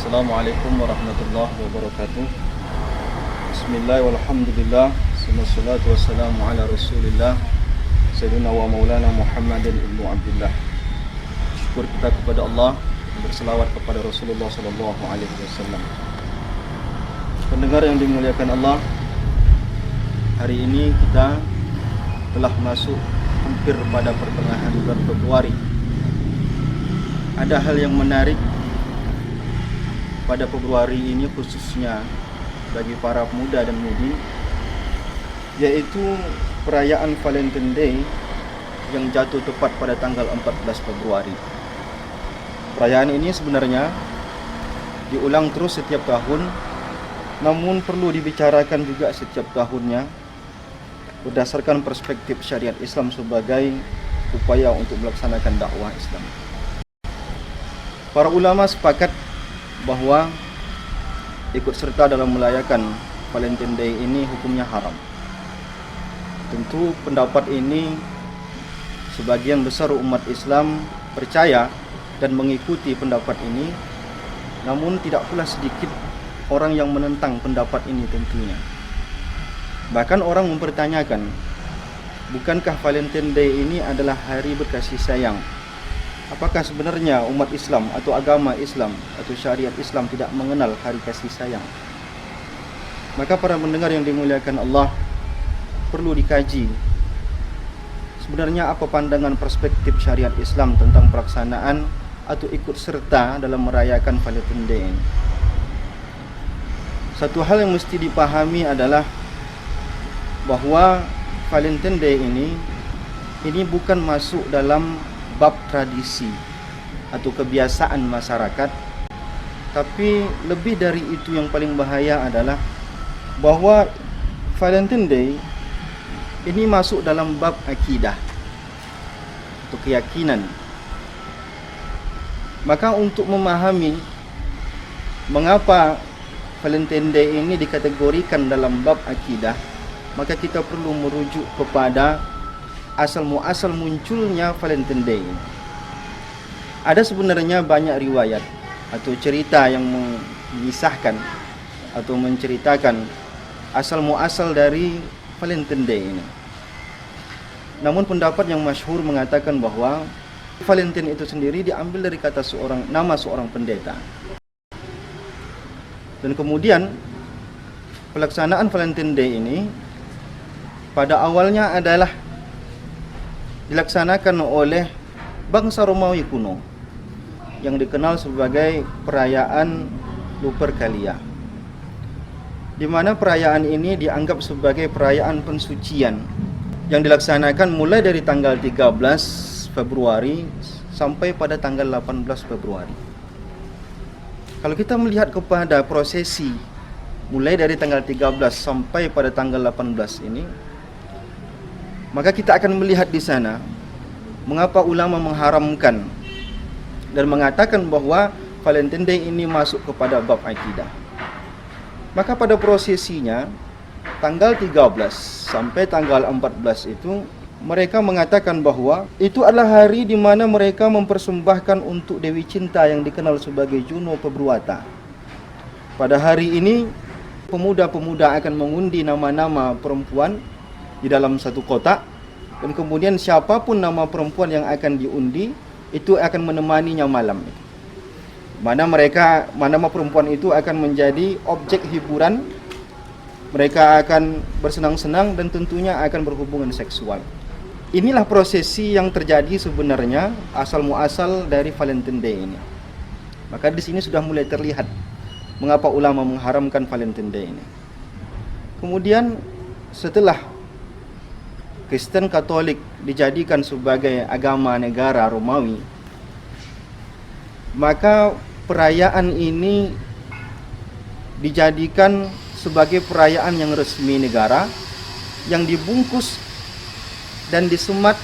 Assalamualaikum warahmatullahi wabarakatuh. Bismillah walhamdulillah, wassalatu wassalamu ala rasulillah Sayyidina wa maulana Muhammadin ibnu Abdullah. Syukur kita kepada Allah, berselawat kepada Rasulullah sallallahu alaihi wasallam. Pendengar yang dimuliakan Allah, hari ini kita telah masuk hampir pada pertengahan bulan Februari. Ada hal yang menarik pada Februari ini, khususnya bagi para pemuda dan mudi, yaitu perayaan Valentine Day yang jatuh tepat pada tanggal 14 Februari. Perayaan ini sebenarnya diulang terus setiap tahun, namun perlu dibicarakan juga setiap tahunnya berdasarkan perspektif syariat Islam sebagai upaya untuk melaksanakan dakwah Islam. Para ulama sepakat bahwa ikut serta dalam merayakan Valentine Day ini hukumnya haram. Tentu pendapat ini sebagian besar umat Islam percaya dan mengikuti pendapat ini, namun tidak pula sedikit orang yang menentang pendapat ini tentunya. Bahkan orang mempertanyakan, bukankah Valentine Day ini adalah hari berkasih sayang? Apakah sebenarnya umat Islam atau agama Islam atau syariat Islam tidak mengenal hari kasih sayang? Maka para pendengar yang dimuliakan Allah, perlu dikaji sebenarnya apa pandangan perspektif syariat Islam tentang pelaksanaan atau ikut serta dalam merayakan Valentine Day ini. Satu hal yang mesti dipahami adalah bahwa Valentine Day ini bukan masuk dalam bab tradisi atau kebiasaan masyarakat, tapi lebih dari itu yang paling bahaya adalah bahwa Valentine Day ini masuk dalam bab akidah atau keyakinan. Maka untuk memahami mengapa Valentine Day ini dikategorikan dalam bab akidah, maka kita perlu merujuk kepada asal muasal munculnya Valentine Day. Ada sebenarnya banyak riwayat atau cerita yang mengisahkan atau menceritakan asal muasal dari Valentine Day ini. Namun pendapat yang masyhur mengatakan bahwa Valentine itu sendiri diambil dari kata nama seorang pendeta. Dan kemudian pelaksanaan Valentine Day ini pada awalnya adalah dilaksanakan oleh bangsa Romawi kuno yang dikenal sebagai perayaan Lupercalia, di mana perayaan ini dianggap sebagai perayaan pensucian yang dilaksanakan mulai dari tanggal 13 Februari sampai pada tanggal 18 Februari. Kalau kita melihat kepada prosesi mulai dari tanggal 13 sampai pada tanggal 18 ini, maka kita akan melihat di sana mengapa ulama mengharamkan dan mengatakan bahwa Valentine Day ini masuk kepada bab akidah. Maka pada prosesinya tanggal 13 sampai tanggal 14 itu mereka mengatakan bahwa itu adalah hari di mana mereka mempersembahkan untuk Dewi Cinta yang dikenal sebagai Juno Pebruata. Pada hari ini pemuda-pemuda akan mengundi nama-nama perempuan di dalam satu kotak, dan kemudian siapapun nama perempuan yang akan diundi itu akan menemaninya malam. Mana nama perempuan itu akan menjadi objek hiburan, mereka akan bersenang-senang dan tentunya akan berhubungan seksual. Inilah prosesi yang terjadi sebenarnya asal muasal dari Valentine Day ini. Maka di sini sudah mulai terlihat mengapa ulama mengharamkan Valentine Day ini. Kemudian setelah Kristen Katolik dijadikan sebagai agama negara Romawi, maka perayaan ini dijadikan sebagai perayaan yang resmi negara, yang dibungkus dan disemat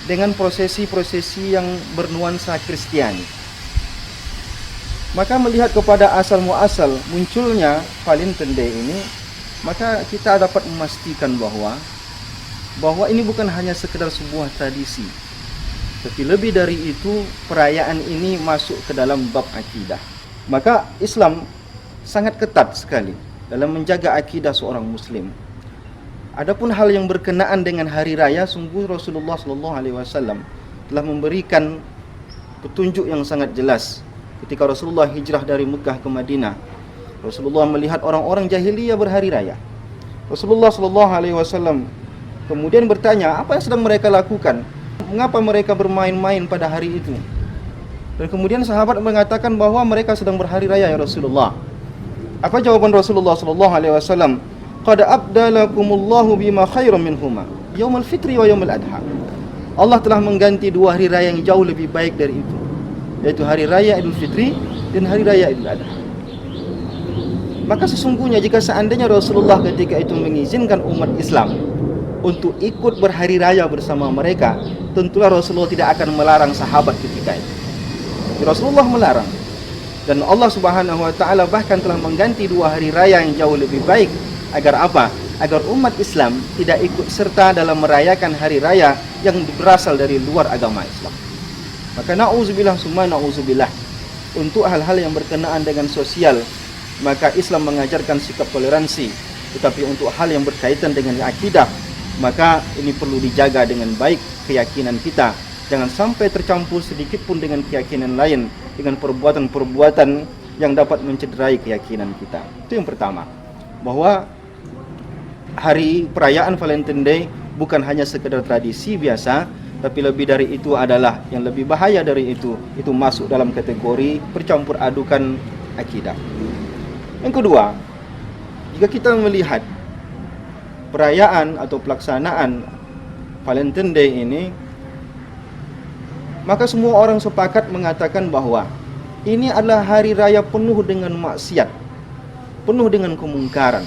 dengan prosesi-prosesi yang bernuansa Kristiani. Maka melihat kepada asal muasal munculnya Valentine Day ini, maka kita dapat memastikan bahwa ini bukan hanya sekedar sebuah tradisi, Tapi lebih dari itu, perayaan ini masuk ke dalam bab akidah. Maka Islam sangat ketat sekali dalam menjaga akidah seorang muslim. Adapun hal yang berkenaan dengan hari raya, sungguh Rasulullah SAW telah memberikan petunjuk yang sangat jelas. Ketika Rasulullah hijrah dari Mekah ke Madinah, Rasulullah melihat orang-orang jahiliyah berhari raya. Rasulullah SAW kemudian bertanya, apa yang sedang mereka lakukan? Mengapa mereka bermain-main pada hari itu? Dan kemudian sahabat mengatakan bahwa mereka sedang berhari raya, ya Rasulullah. Apa jawaban Rasulullah SAW? Qad abdalakumullahu bima khairan minhuma, yaumul fitri wa yaumul adha. Allah telah mengganti dua hari raya yang jauh lebih baik dari itu, yaitu hari raya Idul Fitri dan hari raya Idul Adha. Maka sesungguhnya jika seandainya Rasulullah ketika itu mengizinkan umat Islam untuk ikut berhari raya bersama mereka, tentulah Rasulullah tidak akan melarang sahabat ketika itu. Rasulullah melarang, dan Allah Subhanahu wa taala bahkan telah mengganti dua hari raya yang jauh lebih baik. Agar apa? Agar umat Islam tidak ikut serta dalam merayakan hari raya yang berasal dari luar agama Islam. Maka na'udzubillah summa na'udzubillah, untuk hal-hal yang berkenaan dengan sosial, maka Islam mengajarkan sikap toleransi. Tetapi untuk hal yang berkaitan dengan akidah, maka ini perlu dijaga dengan baik keyakinan kita. Jangan sampai tercampur sedikit pun dengan keyakinan lain, dengan perbuatan-perbuatan yang dapat mencederai keyakinan kita. Itu yang pertama, bahwa hari perayaan Valentine Day bukan hanya sekedar tradisi biasa, tapi lebih dari itu adalah yang lebih bahaya dari itu masuk dalam kategori percampur adukan akidah. Yang kedua, jika kita melihat perayaan atau pelaksanaan Valentine Day ini, maka semua orang sepakat mengatakan bahwa ini adalah hari raya penuh dengan maksiat, penuh dengan kemungkaran.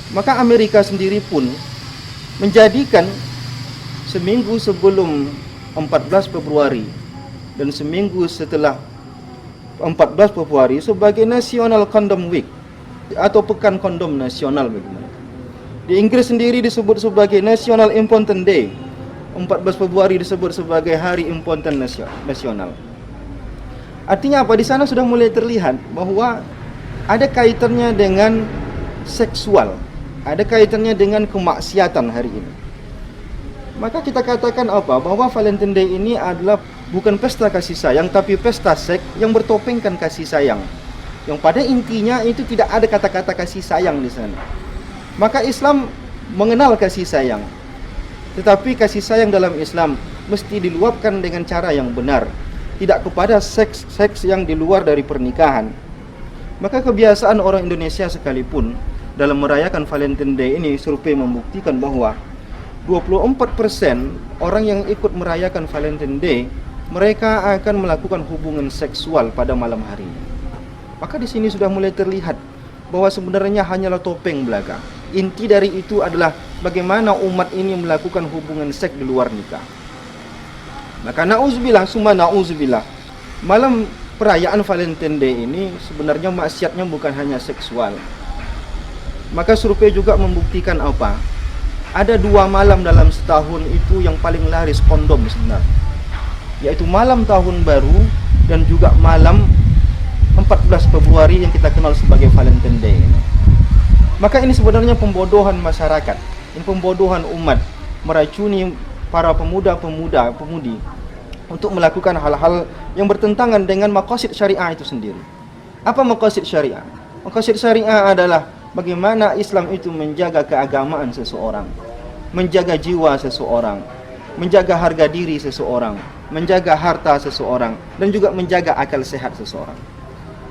Maka Amerika sendiri pun menjadikan seminggu sebelum 14 Februari dan seminggu setelah 14 Februari sebagai National Condom Week atau Pekan Kondom Nasional bagi mereka. Di Inggris sendiri disebut sebagai National Impotent Day. 14 Februari disebut sebagai Hari Impotent Nasional. Artinya apa? Di sana sudah mulai terlihat bahwa ada kaitannya dengan seksual, ada kaitannya dengan kemaksiatan hari ini. Maka kita katakan apa? Bahwa Valentine Day ini adalah bukan pesta kasih sayang, tapi pesta seks yang bertopengkan kasih sayang, yang pada intinya itu tidak ada kata-kata kasih sayang di sana. Maka Islam mengenal kasih sayang, tetapi kasih sayang dalam Islam mesti diluapkan dengan cara yang benar, tidak kepada seks yang di luar dari pernikahan. Maka kebiasaan orang Indonesia sekalipun dalam merayakan Valentine Day ini, survei membuktikan bahwa 24% orang yang ikut merayakan Valentine Day, mereka akan melakukan hubungan seksual pada malam hari. Maka di sini sudah mulai terlihat bahwa sebenarnya hanyalah topeng belaka. Inti dari itu adalah bagaimana umat ini melakukan hubungan seks di luar nikah. Maka na'udzubillah summa na'udzubillah, malam perayaan Valentine Day ini sebenarnya maksiatnya bukan hanya seksual. Maka survei juga membuktikan apa? Ada dua malam dalam setahun itu yang paling laris kondom sebenarnya, yaitu malam tahun baru dan juga malam 14 Februari yang kita kenal sebagai Valentine Day ini. Maka ini sebenarnya pembodohan masyarakat, ini pembodohan umat, meracuni para pemuda-pemudi untuk melakukan hal-hal yang bertentangan dengan maqasid syariah itu sendiri. Apa maqasid syariah? Maqasid syariah adalah bagaimana Islam itu menjaga keagamaan seseorang, menjaga jiwa seseorang, menjaga harga diri seseorang, menjaga harta seseorang, dan juga menjaga akal sehat seseorang.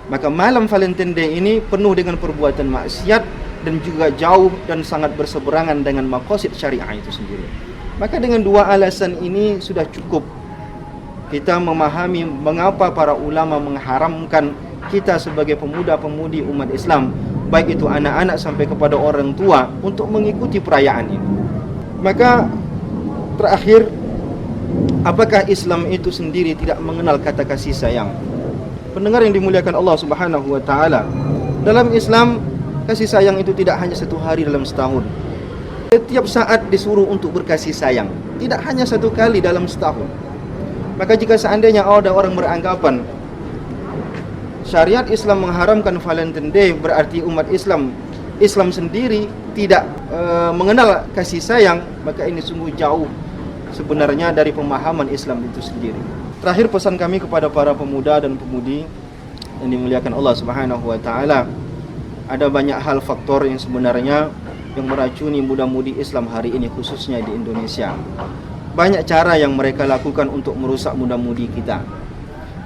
Maka malam Valentine Day ini penuh dengan perbuatan maksiat dan juga jauh dan sangat berseberangan dengan maqasid syariah itu sendiri. Maka dengan dua alasan ini sudah cukup kita memahami mengapa para ulama mengharamkan kita sebagai pemuda-pemudi umat Islam, baik itu anak-anak sampai kepada orang tua, untuk mengikuti perayaan ini. Maka terakhir, apakah Islam itu sendiri tidak mengenal kata kasih sayang? Pendengar yang dimuliakan Allah Subhanahu wa taala, dalam Islam kasih sayang itu tidak hanya satu hari dalam setahun. Setiap saat disuruh untuk berkasih sayang, tidak hanya satu kali dalam setahun. Maka jika seandainya ada orang beranggapan syariat Islam mengharamkan Valentine Day, berarti umat Islam sendiri tidak mengenal kasih sayang, maka ini sungguh jauh sebenarnya dari pemahaman Islam itu sendiri. Terakhir, pesan kami kepada para pemuda dan pemudi yang dimuliakan Allah Subhanahu wa taala, ada banyak hal faktor yang sebenarnya yang meracuni muda-mudi Islam hari ini, khususnya di Indonesia. Banyak cara yang mereka lakukan untuk merusak muda-mudi kita.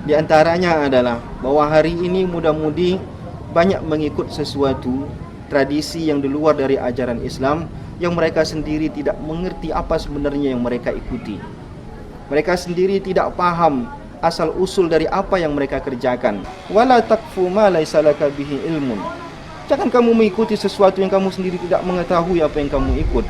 Di antaranya adalah bahwa hari ini muda-mudi banyak mengikut sesuatu tradisi yang di luar dari ajaran Islam, yang mereka sendiri tidak mengerti apa sebenarnya yang mereka ikuti. Mereka sendiri tidak paham asal usul dari apa yang mereka kerjakan. Wala taqfu ma laisa laka bihi ilmun. Jangan kamu mengikuti sesuatu yang kamu sendiri tidak mengetahui apa yang kamu ikut.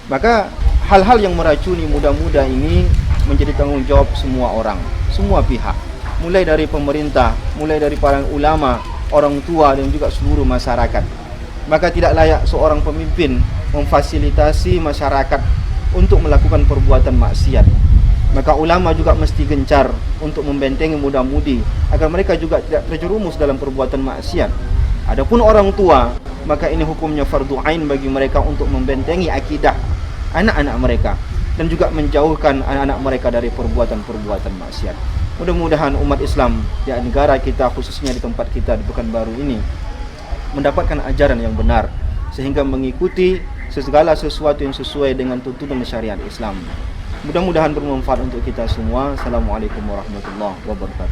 Maka hal-hal yang meracuni muda-muda ini menjadi tanggung jawab semua orang, semua pihak. Mulai dari pemerintah, mulai dari para ulama, orang tua dan juga seluruh masyarakat. Maka tidak layak seorang pemimpin memfasilitasi masyarakat untuk melakukan perbuatan maksiat. Maka ulama juga mesti gencar untuk membentengi muda-mudi agar mereka juga tidak terjerumus dalam perbuatan maksiat. Adapun orang tua, maka ini hukumnya fardu ain bagi mereka untuk membentengi akidah anak-anak mereka dan juga menjauhkan anak-anak mereka dari perbuatan-perbuatan maksiat. Mudah-mudahan umat Islam di negara kita, khususnya di tempat kita di Pekanbaru ini, mendapatkan ajaran yang benar sehingga mengikuti segala sesuatu yang sesuai dengan tuntunan syariat Islam. Mudah-mudahan bermanfaat untuk kita semua. Assalamualaikum warahmatullahi wabarakatuh.